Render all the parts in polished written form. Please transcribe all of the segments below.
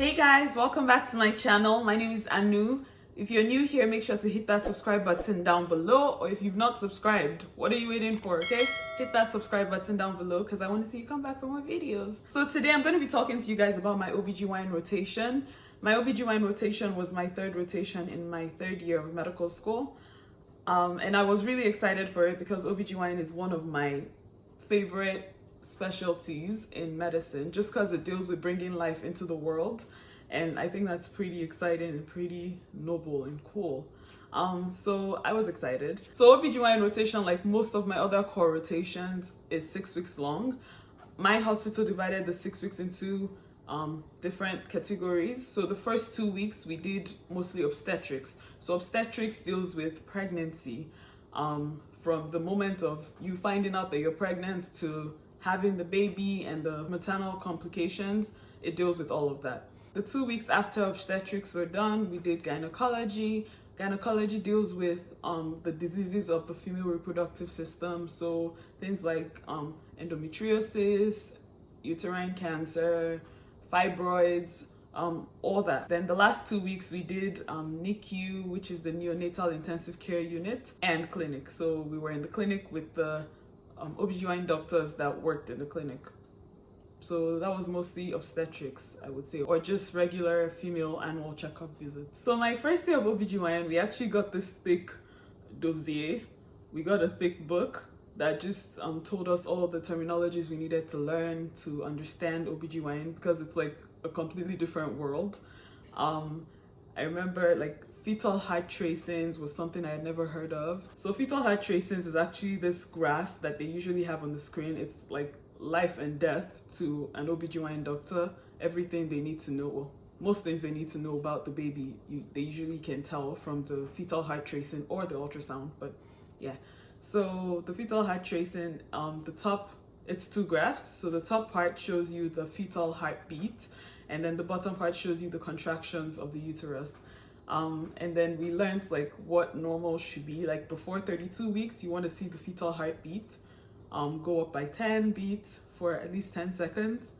Hey guys, welcome back to my channel. My name is Anu. If you're new here, make sure to hit that subscribe button down below, or if you've not subscribed, what are you waiting for? Okay, hit that subscribe button down below because I want to see you come back for more videos. So today I'm going to be talking to you guys about my OBGYN rotation. My OBGYN rotation was my third rotation in my third year of medical school, and I was really excited for it because OBGYN is one of my favorite specialties in medicine, just because it deals with bringing life into the world, and I think that's pretty exciting and pretty noble and cool. So I was excited. So OBGYN rotation, like most of my other core rotations, is 6 weeks long. My hospital divided the 6 weeks into different categories. So the first 2 weeks we did mostly obstetrics. So obstetrics deals with pregnancy, from the moment of you finding out that you're pregnant to having the baby and the maternal complications. It deals with all of that. The 2 weeks after obstetrics were done, we did gynecology. Gynecology deals with the diseases of the female reproductive system, so things like endometriosis, uterine cancer, fibroids, all that. Then the last 2 weeks we did NICU, which is the neonatal intensive care unit, and clinic. So we were in the clinic with the OBGYN doctors that worked in the clinic. So that was mostly obstetrics, I would say, or just regular female annual checkup visits. So my first day of OBGYN, we actually got this thick dossier. We got a thick book that just told us all the terminologies we needed to learn to understand OBGYN, because it's like a completely different world. I remember like fetal height tracings was something I had never heard of. So fetal height tracings is actually this graph that they usually have on the screen. It's like life and death to an OBGYN doctor. Everything they need to know, well, most things they need to know about the baby, they usually can tell from the fetal height tracing or the ultrasound. But yeah, so the fetal height tracing, the top, it's two graphs. So the top part shows you the fetal heartbeat, and then the bottom part shows you the contractions of the uterus. And then we learned like what normal should be. Like before 32 weeks, you want to see the fetal heartbeat go up by 10 beats for at least 10 seconds.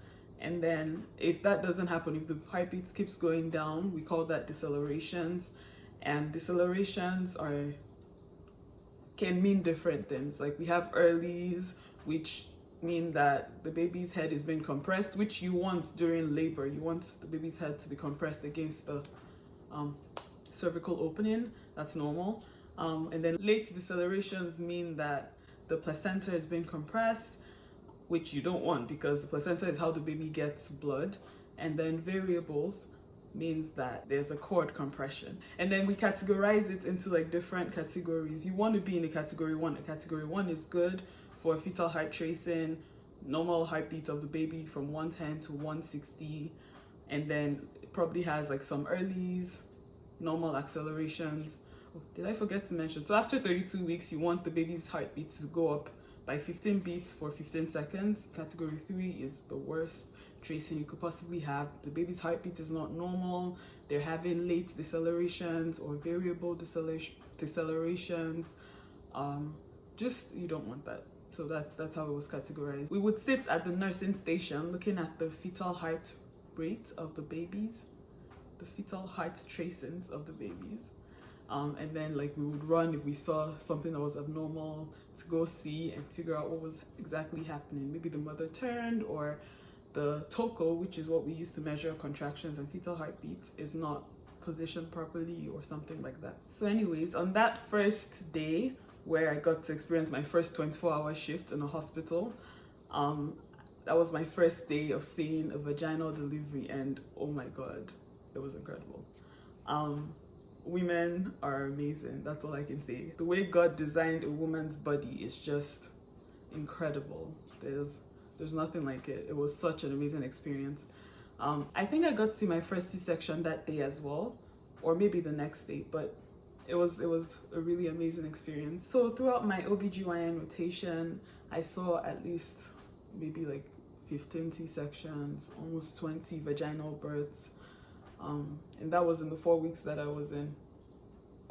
And then if that doesn't happen, if the heartbeat keeps going down, we call that decelerations. And decelerations can mean different things. Like we have earlies, which mean that the baby's head is being compressed, which you want during labor. You want the baby's head to be compressed against the cervical opening. That's normal. And then late decelerations mean that the placenta is being compressed, which you don't want because the placenta is how the baby gets blood. And then variables means that there's a cord compression. And then we categorize it into like different categories. You want to be in a category 1. A category 1 is good for fetal height tracing, normal heartbeat of the baby from 110 to 160, and then it probably has like some earlies, normal accelerations. Oh, did I forget to mention? So after 32 weeks, you want the baby's heartbeat to go up by 15 beats for 15 seconds. Category 3 is the worst tracing you could possibly have. The baby's heartbeat is not normal. They're having late decelerations or variable decelerations. Just, you don't want that. So that's how it was categorized. We would sit at the nursing station looking at the fetal heart rate of the babies, the fetal height tracings of the babies. And then like we would run if we saw something that was abnormal to go see and figure out what was exactly happening. Maybe the mother turned, or the TOCO, which is what we use to measure contractions and fetal heartbeats, is not positioned properly or something like that. So anyways, on that first day where I got to experience my first 24-hour shift in a hospital, that was my first day of seeing a vaginal delivery, and oh my god, it was incredible. Women are amazing, that's all I can say. The way God designed a woman's body is just incredible. There's nothing like it. It was such an amazing experience. I think I got to see my first C-section that day as well, or maybe the next day, but it was a really amazing experience. So throughout my OBGYN rotation, I saw at least maybe like 15 C-sections, almost 20 vaginal births. And that was in the 4 weeks that I was in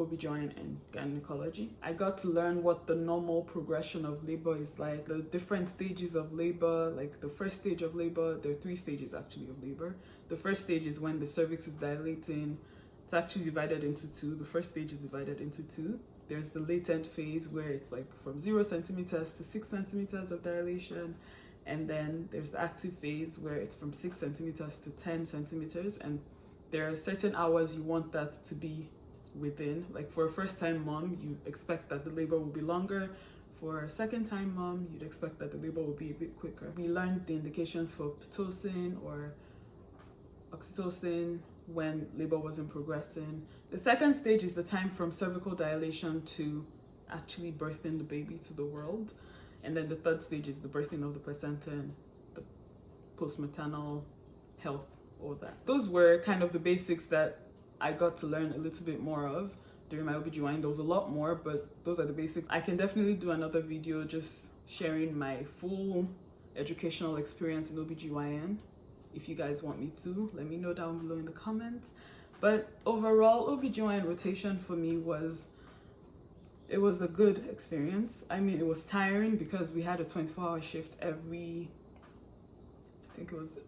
OBGYN and gynecology. I got to learn what the normal progression of labor is like, the different stages of labor. Like the first stage of labor, there are 3 stages actually of labor. The first stage is when the cervix is dilating. It's actually divided into 2. The first stage is divided into 2. There's the latent phase where it's like from 0 centimeters to 6 centimeters of dilation. And then there's the active phase where it's from 6 centimeters to 10 centimeters. And there are certain hours you want that to be within. Like for a first-time mom, you expect that the labor will be longer. For a second-time mom, you'd expect that the labor will be a bit quicker. We learned the indications for Pitocin or oxytocin when labor wasn't progressing. The second stage is the time from cervical dilation to actually birthing the baby to the world. And then the third stage is the birthing of the placenta and the postmaternal health, all that. Those were kind of the basics that I got to learn a little bit more of during my OBGYN. There was a lot more, but those are the basics. I can definitely do another video just sharing my full educational experience in OBGYN. If you guys want me to, let me know down below in the comments. But overall, OBGYN rotation for me was a good experience. I mean, it was tiring because we had a 24-hour shift every,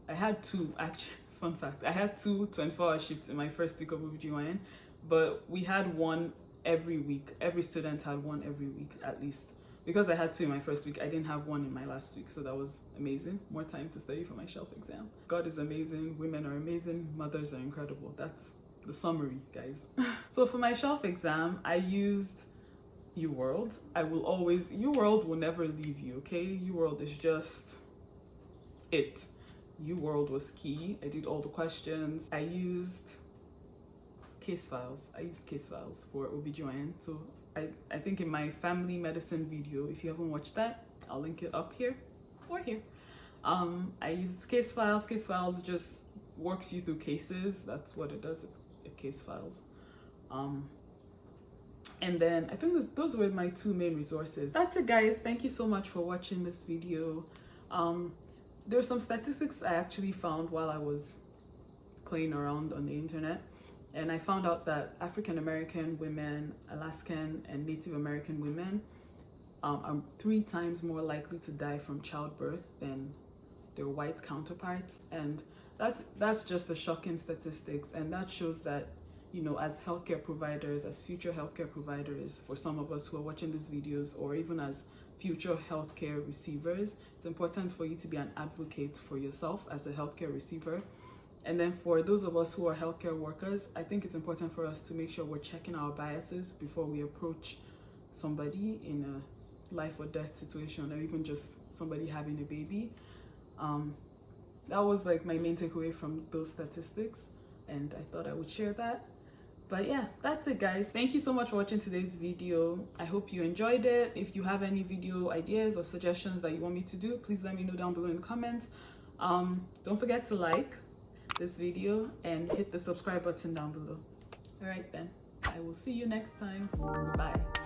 I had 2 actually, fun fact, I had 2 24-hour shifts in my first week of OBGYN, but we had 1 every week. Every student had 1 every week at least. Because I had 2 in my first week, I didn't have 1 in my last week, so that was amazing. More time to study for my shelf exam. God is amazing, women are amazing, mothers are incredible. That's the summary, guys. So for my shelf exam, I used Uworld. Uworld will never leave you, okay? Uworld is just it. Uworld was key. I did all the questions. I used case files. For OBGYN. So I think in my family medicine video, if you haven't watched that, I'll link it up here or here. I used case files. Case files just works you through cases. That's what it does. It's case files. And then I think those were my 2 main resources. That's it, guys. Thank you so much for watching this video. There's some statistics I actually found while I was playing around on the internet. And I found out that African American women, Alaskan and Native American women are 3 times more likely to die from childbirth than their white counterparts. And that's just a shocking statistics. And that shows that, you know, as healthcare providers, as future healthcare providers, for some of us who are watching these videos, or even as future healthcare receivers, it's important for you to be an advocate for yourself as a healthcare receiver. And then for those of us who are healthcare workers, I think it's important for us to make sure we're checking our biases before we approach somebody in a life or death situation, or even just somebody having a baby. That was like my main takeaway from those statistics, and I thought I would share that. But yeah, that's it, guys. Thank you so much for watching today's video. I hope you enjoyed it. If you have any video ideas or suggestions that you want me to do, please let me know down below in the comments. Don't forget to like this video and hit the subscribe button down below. All right then, I will see you next time. Bye.